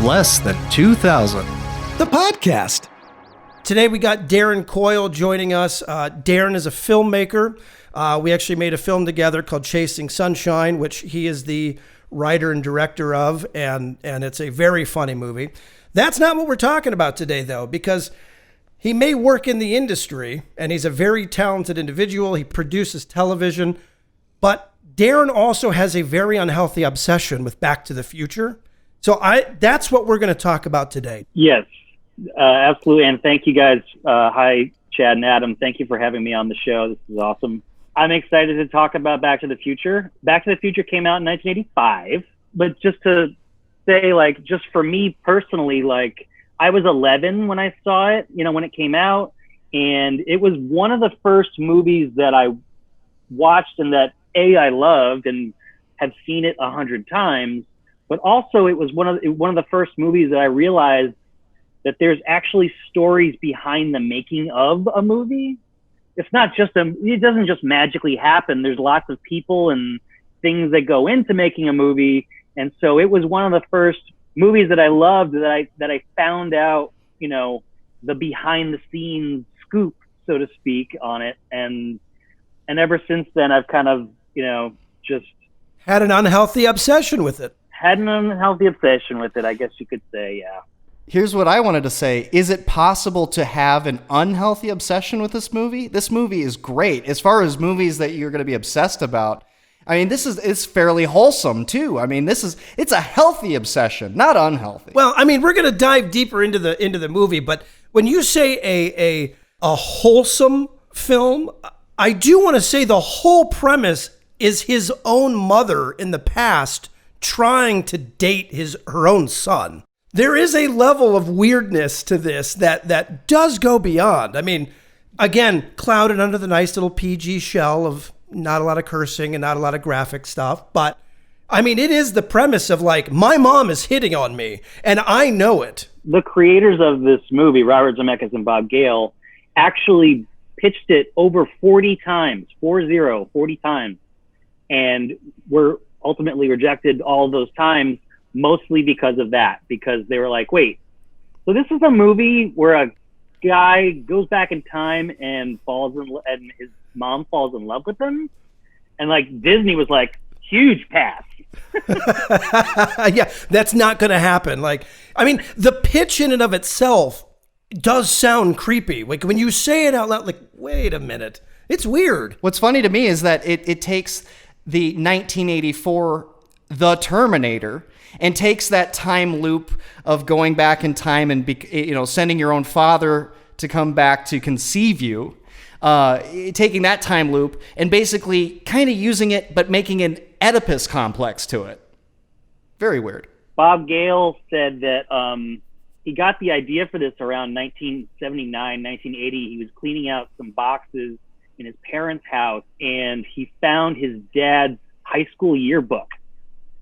less than 2,000. The podcast. Today we got Darren Coyle joining us. Darren is a filmmaker. We actually made a film together called Chasing Sunshine, which he is the writer and director of, and it's a very funny movie. That's not what we're talking about today, though, because he may work in the industry, and he's a very talented individual. He produces television, but Darren also has a very unhealthy obsession with Back to the Future. So that's what we're going to talk about today. Yes, absolutely. And thank you guys. Hi, Chad and Adam. Thank you for having me on the show. This is awesome. I'm excited to talk about Back to the Future. Back to the Future came out in 1985, but just to say, like, just for me personally, like, I was 11 when I saw it, when it came out, and it was one of the first movies that I watched and that I loved and have seen it 100 times, but also it was one of the first movies that I realized that there's actually stories behind the making of a movie. It's not just it doesn't just magically happen. There's lots of people and things that go into making a movie. And so it was one of the first movies that I loved that I found out, the behind the scenes scoop, so to speak, on it. And ever since then, I've kind of, just had an unhealthy obsession with it. Had an unhealthy obsession with it, I guess you could say, yeah. Here's what I wanted to say. Is it possible to have an unhealthy obsession with this movie? This movie is great. As far as movies that you're going to be obsessed about, I mean, it's fairly wholesome too. I mean, it's a healthy obsession, not unhealthy. Well, I mean, we're going to dive deeper into the movie, but when you say a wholesome film, I do want to say the whole premise is his own mother in the past trying to date her own son. There is a level of weirdness to this that does go beyond. I mean, again, clouded under the nice little PG shell of not a lot of cursing and not a lot of graphic stuff. But I mean, it is the premise of like, my mom is hitting on me and I know it. The creators of this movie, Robert Zemeckis and Bob Gale, actually pitched it over 40 times, 40 times, and were ultimately rejected all those times, mostly because of that, because they were like, wait, so this is a movie where a guy goes back in time and and his mom falls in love with him? And like Disney was like, huge pass. Yeah, that's not going to happen. Like, I mean, the pitch in and of itself does sound creepy. Like when you say it out loud, like, wait a minute, it's weird. What's funny to me is that it takes the 1984 The Terminator and takes that time loop of going back in time and sending your own father to come back to conceive you, taking that time loop and basically kind of using it but making an Oedipus complex to it. Very weird. Bob Gale said that he got the idea for this around 1979, 1980. He was cleaning out some boxes in his parents' house, and he found his dad's high school yearbook.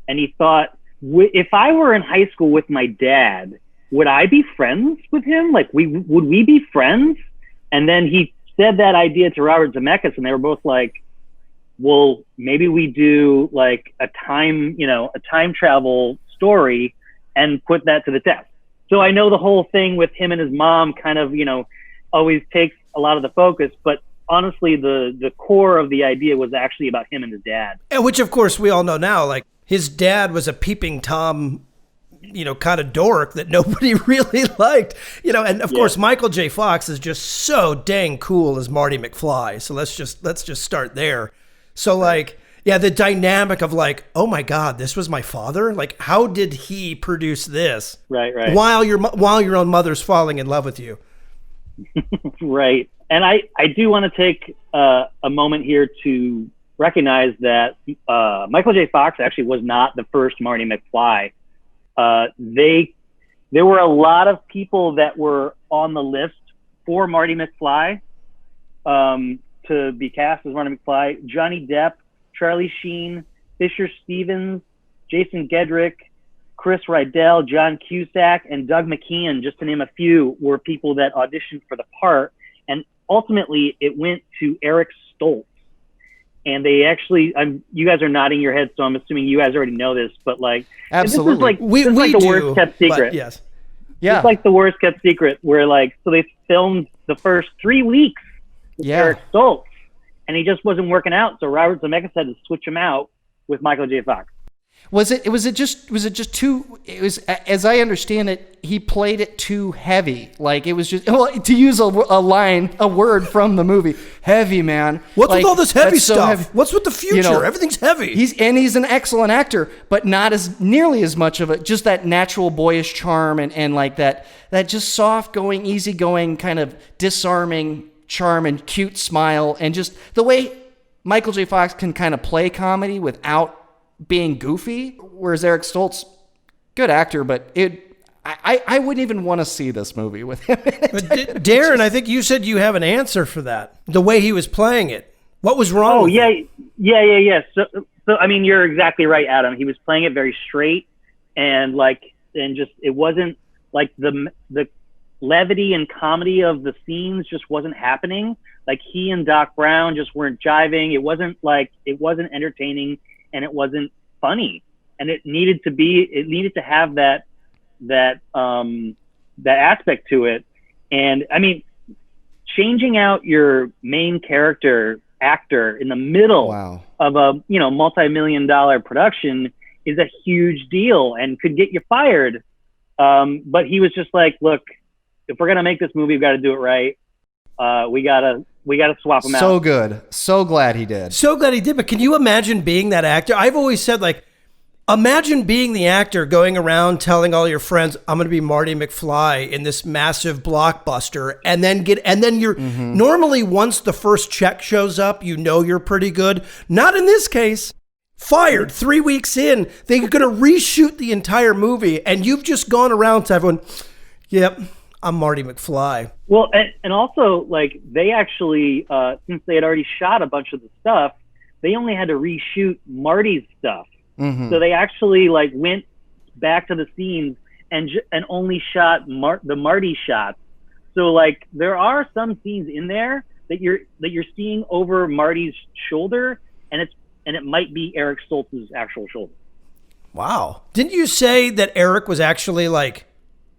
And he thought, if I were in high school with my dad, would I be friends with him? Like, would we be friends? And then he said that idea to Robert Zemeckis, and they were both like, well, maybe we do like a time travel story and put that to the test. So I know the whole thing with him and his mom kind of, always takes a lot of the focus, but honestly, the core of the idea was actually about him and his dad. And which, of course, we all know now, like, his dad was a peeping Tom, kind of dork that nobody really liked, and of course, Michael J. Fox is just so dang cool as Marty McFly. So let's just start there. So like, yeah, the dynamic of like, oh my God, this was my father. Like, how did he produce this? Right. While your own mother's falling in love with you. Right. And I do want to take a moment here to recognize that Michael J. Fox actually was not the first Marty McFly. There were a lot of people that were on the list for Marty McFly to be cast as Marty McFly. Johnny Depp, Charlie Sheen, Fisher Stevens, Jason Gedrick, Chris Rydell, John Cusack, and Doug McKeon, just to name a few, were people that auditioned for the part. And ultimately, it went to Eric Stoltz. And they actually, you guys are nodding your heads, so I'm assuming you guys already know this, but like, Absolutely. this is like, We this is like the do, worst kept secret. but yes. Yeah. It's like the worst kept secret where like, so they filmed the first 3 weeks with Eric Stoltz, and he just wasn't working out. So Robert Zemeckis had to switch him out with Michael J. Fox. Was it just too, as I understand it, he played it too heavy. Like it was just, well, to use a word from the movie, heavy, man. What's like, with all this heavy that's so stuff? heavy. What's with the future? You know, Everything's heavy. He's an excellent actor, but not as nearly as much of it. Just that natural boyish charm and like that just soft going, easygoing kind of disarming charm and cute smile, and just the way Michael J. Fox can kind of play comedy without being goofy, whereas Eric Stoltz, good actor, but I wouldn't even want to see this movie with him in it. But Darren, I think you said you have an answer for that. The way he was playing it. What was wrong? Oh, yeah. So I mean, you're exactly right, Adam. He was playing it very straight, and just it wasn't like the levity and comedy of the scenes just wasn't happening. Like he and Doc Brown just weren't jiving. It wasn't entertaining, and it wasn't funny. And it needed to have that aspect to it. And I mean, changing out your main character actor in the middle of a multi-million-dollar production is a huge deal and could get you fired. But he was just like, look, if we're gonna make this movie, we've got to do it right. We gotta swap him out. So good. So glad he did. So glad he did. But can you imagine being that actor? I've always said, like, imagine being the actor going around telling all your friends, I'm going to be Marty McFly in this massive blockbuster. And then you're normally, once the first check shows up, you know you're pretty good. Not in this case. Fired 3 weeks in. They're going to reshoot the entire movie. And you've just gone around to everyone, yep, I'm Marty McFly. Well, and also, like, they actually, since they had already shot a bunch of the stuff, they only had to reshoot Marty's stuff. So they actually like went back to the scenes and only shot the Marty shots. So like there are some scenes in there that you're seeing over Marty's shoulder, and it might be Eric Stoltz's actual shoulder. Wow. Didn't you say that Eric was actually like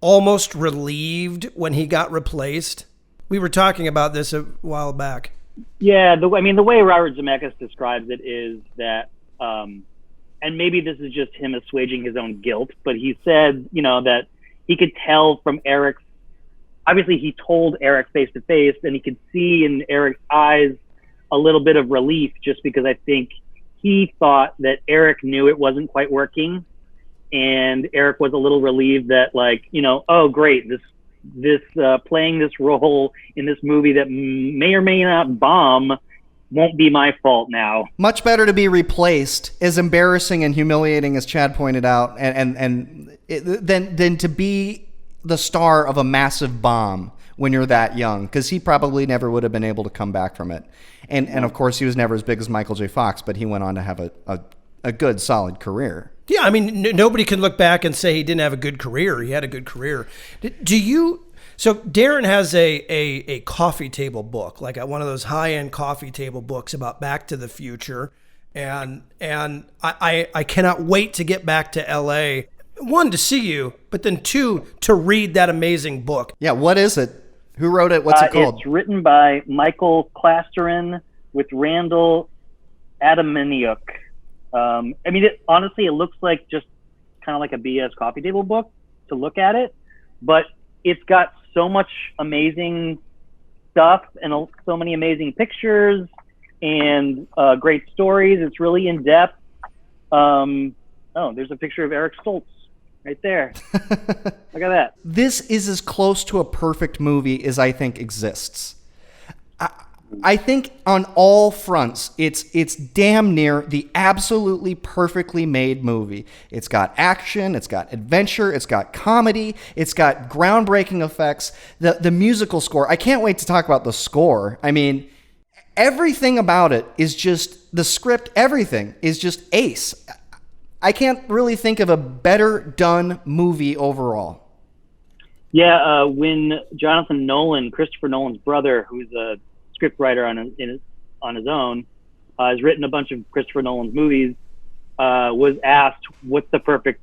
almost relieved when he got replaced? We were talking about this a while back. Yeah, the way Robert Zemeckis describes it is that, and maybe this is just him assuaging his own guilt, but he said, that he could tell from Eric's, obviously he told Eric face to face, and he could see in Eric's eyes a little bit of relief, just because I think he thought that Eric knew it wasn't quite working, and Eric was a little relieved that, like, oh great, this playing this role in this movie that may or may not bomb won't be my fault now. Much better to be replaced, as embarrassing and humiliating as Chad pointed out, than to be the star of a massive bomb when you're that young, because he probably never would have been able to come back from it. And of course, he was never as big as Michael J. Fox, but he went on to have a good, solid career. Yeah, I mean, nobody can look back and say he didn't have a good career. He had a good career. So Darren has a coffee table book, like one of those high-end coffee table books about Back to the Future. And I cannot wait to get back to LA. One, to see you, but then two, to read that amazing book. Yeah, what is it? Who wrote it? What's it called? It's written by Michael Klasterin with Randall Adamaniuk. I mean, honestly, it looks like just kind of like a BS coffee table book to look at it, but it's got so much amazing stuff and so many amazing pictures and great stories. It's really in depth. There's a picture of Eric Stoltz right there. Look at that. This is as close to a perfect movie as I think exists. I think on all fronts, it's damn near the absolutely perfectly made movie. It's got action, it's got adventure, it's got comedy, it's got groundbreaking effects. The musical score, I can't wait to talk about the score. I mean, everything about it is just, the script, everything is just ace. I can't really think of a better done movie overall. Yeah, when Jonathan Nolan, Christopher Nolan's brother, who's a script writer on his own, has written a bunch of Christopher Nolan's movies, was asked, what's the perfect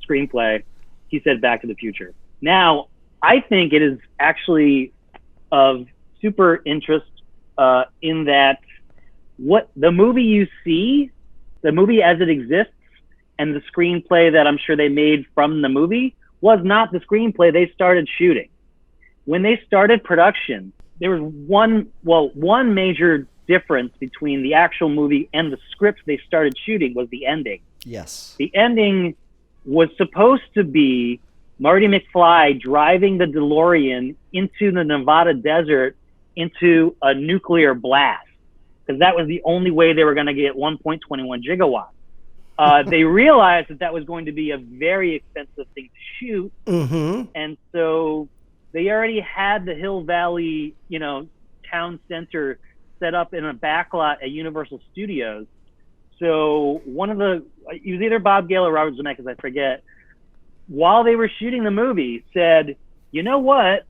screenplay? He said Back to the Future. Now, I think it is actually of super interest in that what the movie you see, the movie as it exists, and the screenplay that I'm sure they made from the movie was not the screenplay they started shooting. When they started production, there was one major difference between the actual movie and the script they started shooting was the ending. Yes. The ending was supposed to be Marty McFly driving the DeLorean into the Nevada desert into a nuclear blast, because that was the only way they were going to get 1.21 gigawatts. They realized that was going to be a very expensive thing to shoot, and so they already had the Hill Valley, town center set up in a backlot at Universal Studios. So it was either Bob Gale or Robert Zemeckis, I forget, while they were shooting the movie, said, you know what,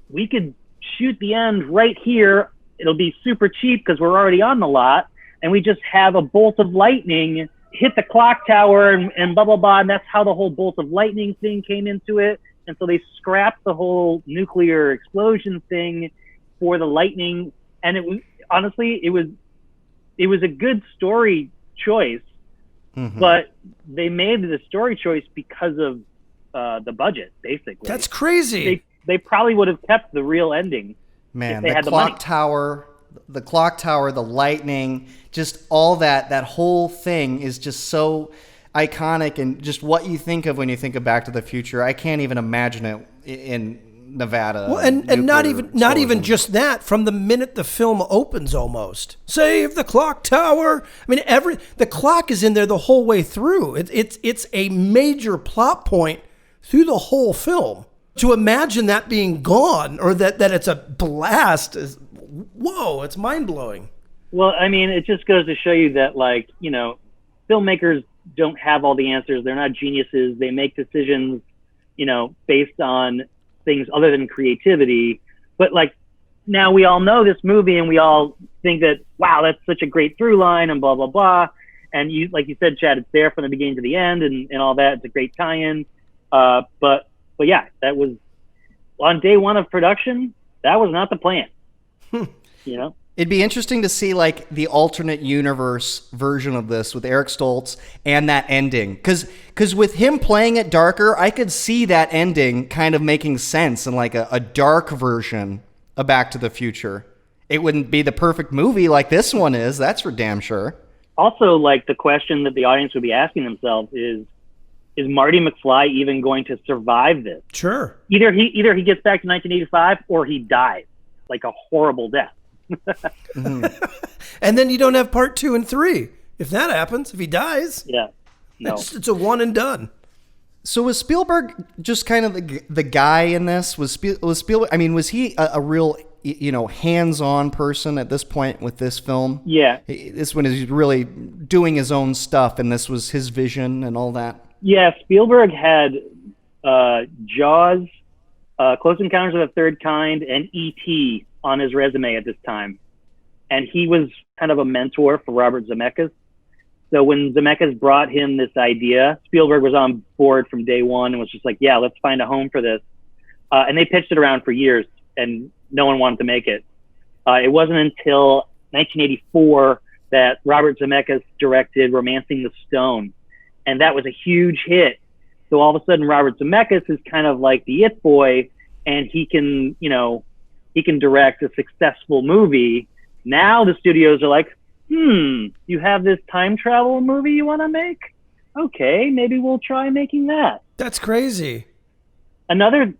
we could shoot the end right here. It'll be super cheap because we're already on the lot, and we just have a bolt of lightning hit the clock tower and blah, blah, blah. And that's how the whole bolt of lightning thing came into it. And so they scrapped the whole nuclear explosion thing for the lightning. And it was, honestly, it was a good story choice, but they made the story choice because of the budget, basically. That's crazy. They probably would have kept the real ending. Man, if they had the money. clock tower, the lightning, just all that whole thing is just so iconic, and just what you think of when you think of Back to the Future. I can't even imagine it in Nevada. Well, and not even just that. From the minute the film opens, almost save the clock tower. I mean, the clock is in there the whole way through. It's a major plot point through the whole film. To imagine that being gone, or that it's a blast, is whoa! It's mind blowing. Well, I mean, it just goes to show you that, filmmakers don't have all the answers. They're not geniuses. They make decisions, based on things other than creativity. But now we all know this movie, and we all think that, wow, that's such a great through line, and blah blah blah. And you, like you said, Chad, it's there from the beginning to the end, and all that. It's a great tie-in. But yeah, that was on day one of production. That was not the plan. It'd be interesting to see the alternate universe version of this with Eric Stoltz and that ending. Because with him playing it darker, I could see that ending kind of making sense in a dark version of Back to the Future. It wouldn't be the perfect movie like this one is, that's for damn sure. Also, the question that the audience would be asking themselves is Marty McFly even going to survive this? Sure. Either he gets back to 1985 or he dies, a horrible death. And then you don't have part 2 and 3. If that happens, if he dies, yeah, no, it's a one and done. So was Spielberg just kind of the guy in this? Was Spielberg? I mean, was he a real hands-on person at this point with this film? Yeah, this one is really doing his own stuff, and this was his vision and all that. Yeah, Spielberg had Jaws, Close Encounters of the Third Kind, and E.T. on his resume at this time. And he was kind of a mentor for Robert Zemeckis. So when Zemeckis brought him this idea, Spielberg was on board from day one and was just like, yeah, let's find a home for this. And they pitched it around for years, and no one wanted to make it. It wasn't until 1984 that Robert Zemeckis directed Romancing the Stone. And that was a huge hit. So all of a sudden, Robert Zemeckis is kind of like the it boy, and he can direct a successful movie. Now the studios are like, you have this time travel movie you want to make? Okay, maybe we'll try making that. That's crazy. Another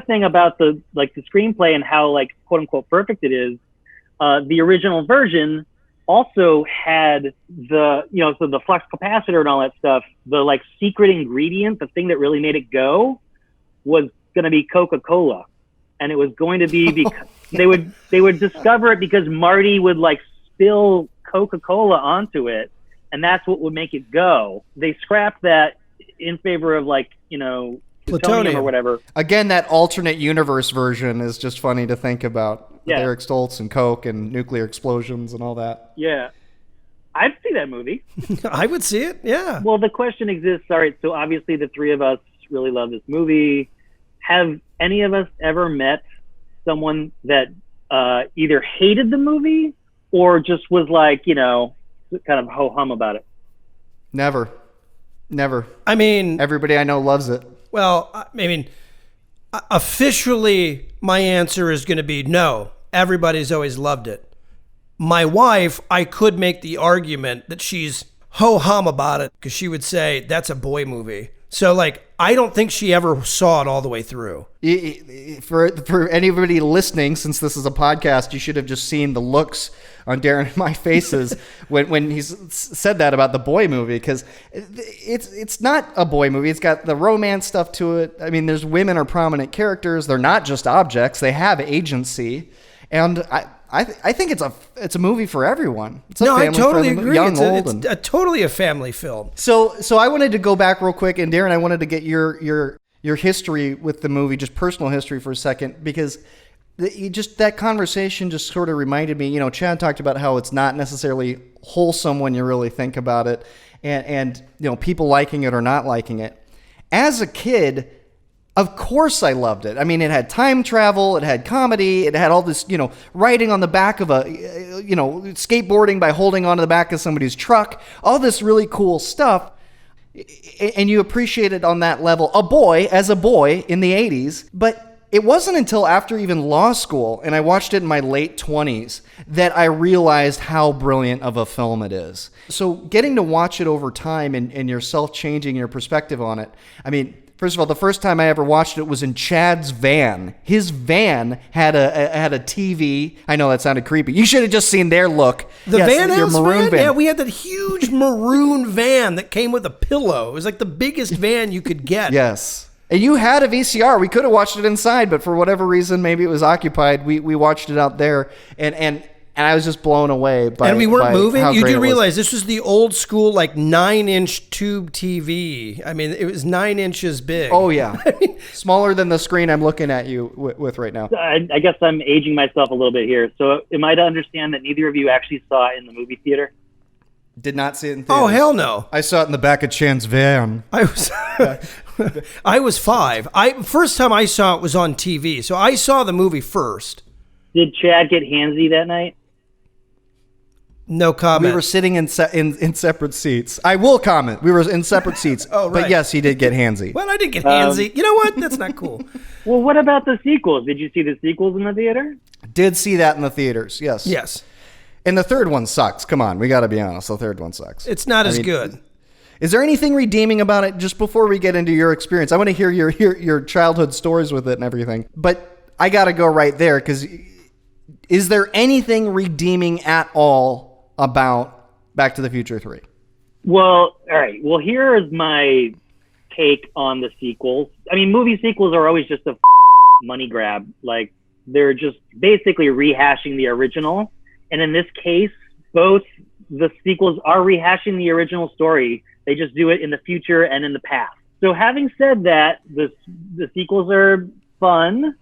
thing about the screenplay and how quote unquote perfect it is, the original version also had the flux capacitor and all that stuff. The secret ingredient, the thing that really made it go, was going to be Coca-Cola. And it was going to be because they would discover it because Marty would spill Coca-Cola onto it, and that's what would make it go. They scrapped that in favor of plutonium or whatever. Again, that alternate universe version is just funny to think about. Yeah. With Eric Stoltz and Coke and nuclear explosions and all that. Yeah. I'd see that movie. I would see it. Yeah. Well, the question exists. All right, so obviously the three of us really love this movie. Have any of us ever met someone that either hated the movie or just was like, kind of ho-hum about it? Never. I mean, Everybody I know loves it. well, I mean, officially, my answer is going to be no. Everybody's always loved it. My wife, I could make the argument that she's ho-hum about it because she would say that's a boy movie. So, like, I don't think she ever saw it all the way through. For anybody listening, since this is a podcast, you should have just seen the looks on Darren and my faces when he said that about the boy movie, because it's not a boy movie. It's got the romance stuff to it. I mean, there's women are prominent characters. They're not just objects. They have agency, and I think it's a movie for everyone. It's a I totally family-friendly, agree. young, old, It's totally a family film. So I wanted to go back real quick, and Darren, I wanted to get your history with the movie, just personal history for a second, because that conversation just sort of reminded me. Chad talked about how it's not necessarily wholesome when you really think about it, and people liking it or not liking it. As a kid, of course I loved it. I mean, it had time travel, it had comedy, it had all this, riding on the back of skateboarding by holding onto the back of somebody's truck, all this really cool stuff. And you appreciate it on that level, as a boy in the 80s. But it wasn't until after even law school, and I watched it in my late 20s, that I realized how brilliant of a film it is. So getting to watch it over time and yourself changing your perspective on it, I mean, first of all, the first time I ever watched it was in Chad's van. His van had a TV. I know that sounded creepy. You should have just seen their look. The Yes, Van your House maroon van. Yeah, we had that huge maroon van that came with a pillow. It was like the biggest van you could get. Yes. And you had a VCR. We could have watched it inside, but for whatever reason, maybe it was occupied. We watched it out there, and I was just blown away by. And we weren't moving. How You great do it was. realize this was the old school, like 9-inch tube TV. I mean, it was 9 inches big. Oh yeah, smaller than the screen I'm looking at you with right now. I guess I'm aging myself a little bit here. So am I to understand that neither of you actually saw it in the movie theater? Did not see it in theaters. Oh, hell no. I saw it in the back of Chan's van. I was 5. First time I saw it was on TV, so I saw the movie first. Did Chad get handsy that night? No comment. We were sitting in separate seats. I will comment. We were in separate seats. Oh, right. But yes, he did get handsy. Well, I didn't get handsy. You know what? That's not cool. Well, what about the sequels? Did you see the sequels in the theater? Did see that in the theaters, yes. Yes. And the third one sucks. Come on, we got to be honest. The third one sucks. It's not as good. Is there anything redeeming about it? Just before we get into your experience, I want to hear your childhood stories with it and everything. But I got to go right there, because is there anything redeeming at all about Back to the Future 3? Well, all right. Well, here is my take on the sequels. I mean, movie sequels are always just a money grab. Like, they're just basically rehashing the original. And in this case, both the sequels are rehashing the original story. They just do it in the future and in the past. So having said that, the sequels are fun,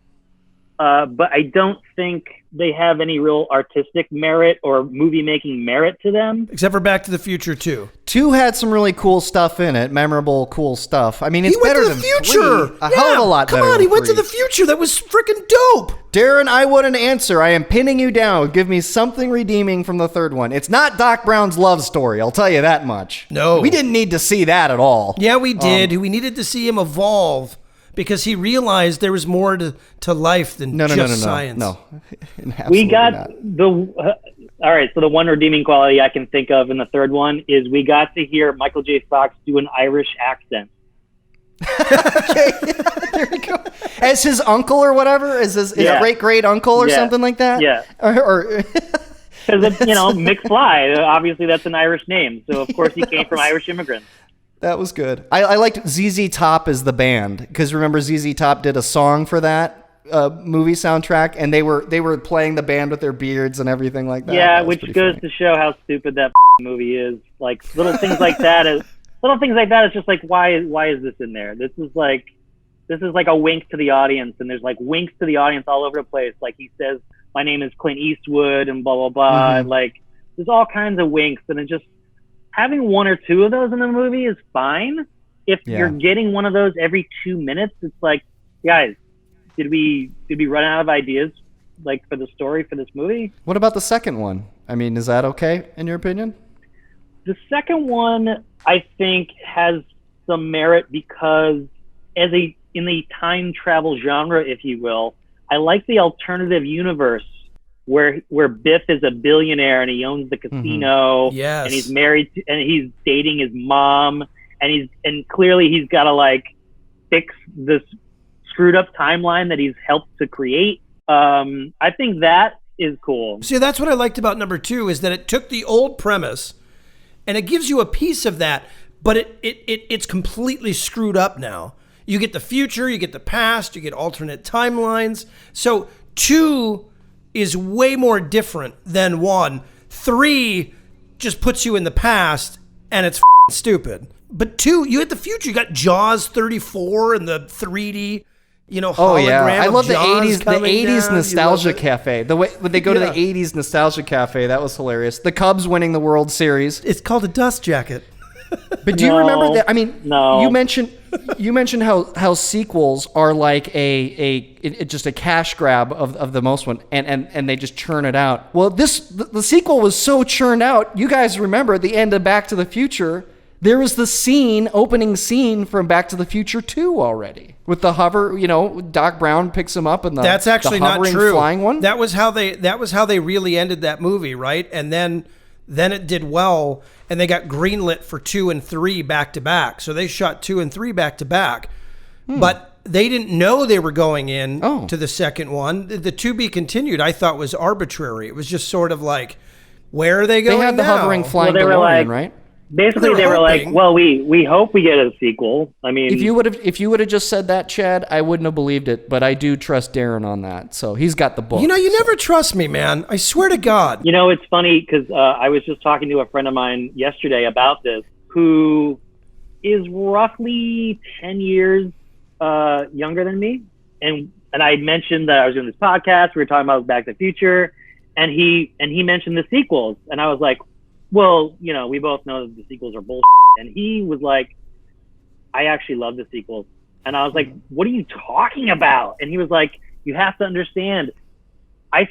but I don't think they have any real artistic merit or movie-making merit to them. Except for Back to the Future 2. 2 had some really cool stuff in it, memorable, cool stuff. I mean, it's He went better to the than future. 3. A hell of a lot better Come on, than he went to 3. the future. That was freaking dope. Darren, I wouldn't answer. I am pinning you down. Give me something redeeming from the third one. It's not Doc Brown's love story, I'll tell you that much. No. We didn't need to see that at all. Yeah, we did. We needed to see him evolve because he realized there was more to life than No, science. No. We Absolutely got not. all right, so the one redeeming quality I can think of in the third one is we got to hear Michael J. Fox do an Irish accent. There we go. As his uncle or whatever? As his great uncle or something like that? Yeah. Or Because, McFly, obviously that's an Irish name. So, of course, he came from Irish immigrants. that was good. I liked ZZ Top as the band, because remember ZZ Top did a song for that movie soundtrack, and they were playing the band with their beards and everything like that. Yeah, That was which pretty goes funny. to show how stupid that movie is. Like, little things like that is just like, why is this in there? This is like a wink to the audience, and there's like winks to the audience all over the place. Like, he says, my name is Clint Eastwood, and blah, blah, blah. Mm-hmm. And like, there's all kinds of winks, and it just having one or two of those in the movie is fine. If you're getting one of those every 2 minutes, it's like, guys, did we run out of ideas like for the story for this movie? What about the second one? I mean, is that okay in your opinion? The second one, I think, has some merit because in the time travel genre, if you will, I like the alternative universe where Biff is a billionaire and he owns the casino, Yes. and he's married to, and he's dating his mom, and clearly he's got to like fix this screwed up timeline that he's helped to create. I think that is cool. See, that's what I liked about number 2 is that it took the old premise and it gives you a piece of that, but it's completely screwed up now. You get the future, you get the past, you get alternate timelines. So 2 is way more different than 1. 3 just puts you in the past and it's stupid. But 2, you had the future. You got Jaws 34 and the 3D, hologram. Oh yeah, I love the Jaws 80s, the coming 80s down. nostalgia You love it. cafe. The way when they go to the 80s nostalgia cafe, that was hilarious. The Cubs winning the World Series. It's called a dust jacket. But do you remember that? I mean, No. you mentioned how sequels are like just a cash grab of the most one, and they just churn it out. Well, the sequel was so churned out. You guys remember at the end of Back to the Future, there was the opening scene from Back to the Future 2 already with the hover. Doc Brown picks him up and That's actually the not hovering true. flying one. That was how they really ended that movie, right? And then it did well, and they got greenlit for 2 and 3 back to back. So they shot 2 and 3 back to back, but they didn't know they were going in to the second one. The to be continued, I thought, was arbitrary. It was just sort of like, where are they going? They had the now? hovering flying Well, they were DeLorean, like- right? Basically, they were like, well, we hope we get a sequel. I mean, If you would have just said that, Chad, I wouldn't have believed it. But I do trust Darren on that, so he's got the book. You never trust me, man. I swear to God. it's funny because I was just talking to a friend of mine yesterday about this, who is roughly 10 years younger than me. And I mentioned that I was doing this podcast. We were talking about Back to the Future, and he mentioned the sequels. And I was like, well, we both know that the sequels are bullshit. And he was like, I actually love the sequels. And I was like, what are you talking about? And he was like, you have to understand, by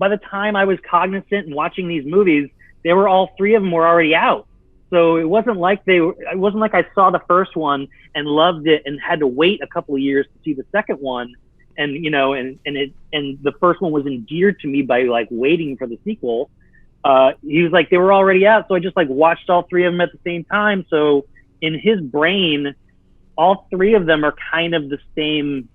the time I was cognizant and watching these movies, all 3 of them were already out. So it wasn't like I saw the first one and loved it and had to wait a couple of years to see the second one. And, and the first one was endeared to me by like waiting for the sequel. He was like, they were already out. So I just like watched all 3 of them at the same time. So in his brain, all 3 of them are kind of the same,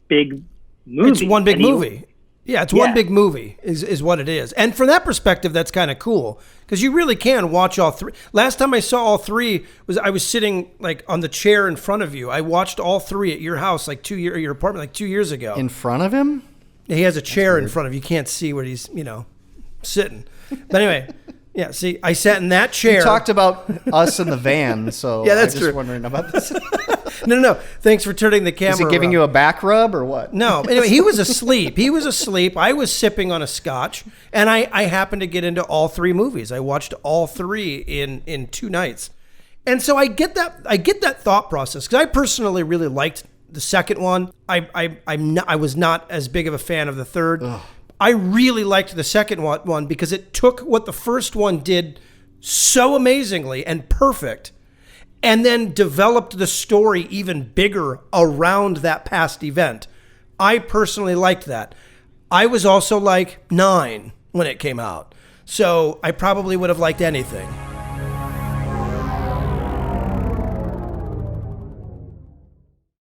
big movie. It's one big movie. Yeah, it's one big movie is what it is. And from that perspective, that's kind of cool because you really can watch all 3. Last time I saw all 3 I was sitting like on the chair in front of you. I watched all 3 at your house, like your apartment, like 2 years ago. In front of him? He has a chair in front of you. You can't see where he's, sitting. But anyway, yeah, see, I sat in that chair. You talked about us in the van, so Yeah, that's I'm just true. wondering about this. No. Thanks for turning the camera Is he giving around. you a back rub or what? No. Anyway, he was asleep. I was sipping on a scotch, and I happened to get into all 3 movies. I watched all 3 in 2 nights. And so I get that thought process because I personally really liked the second one. I was not as big of a fan of the third. Ugh. I really liked the second one because it took what the first one did so amazingly and perfect, and then developed the story even bigger around that past event. I personally liked that. I was also like 9 when it came out, so I probably would have liked anything.